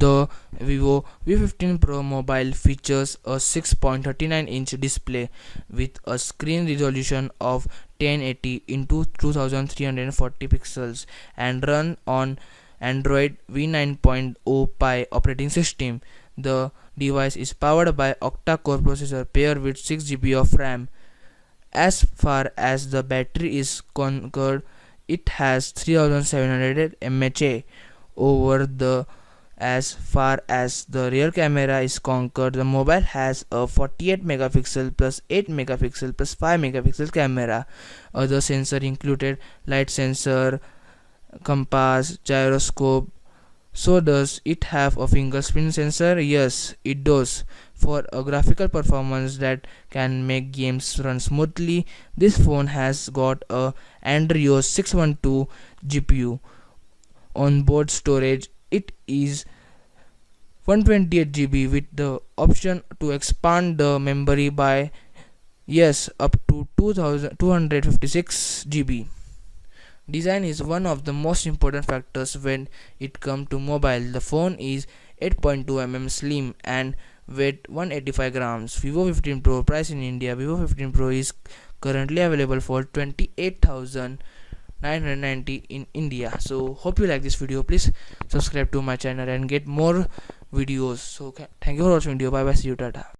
The Vivo V15 Pro mobile features a 6.39-inch display with a screen resolution of 1080 into 2340 pixels and run on Android V9.0 Pie operating system. The device is powered by Octa core processor paired with 6 GB of RAM. As far as the battery is concerned, it has 3700 mAh. As far as the rear camera is concerned, the mobile has a 48 megapixel plus 8 megapixel plus 5 megapixel camera. Other sensors included light sensor, compass, gyroscope. So does it have a fingerprint sensor? Yes, it does. For a graphical performance that can make games run smoothly, this phone has got a Adreno 612 GPU. Onboard storage, it is 128 GB with the option to expand the memory by up to 256 GB. Design is one of the most important factors when it comes to mobile. The phone is 8.2 mm slim and weight 185 grams. Vivo 15 Pro price in India. Vivo 15 Pro is currently available for 28,990 in India. So hope you like this video. Please subscribe to my channel and get more videos. So thank you for watching video. Bye bye. See you. Tata.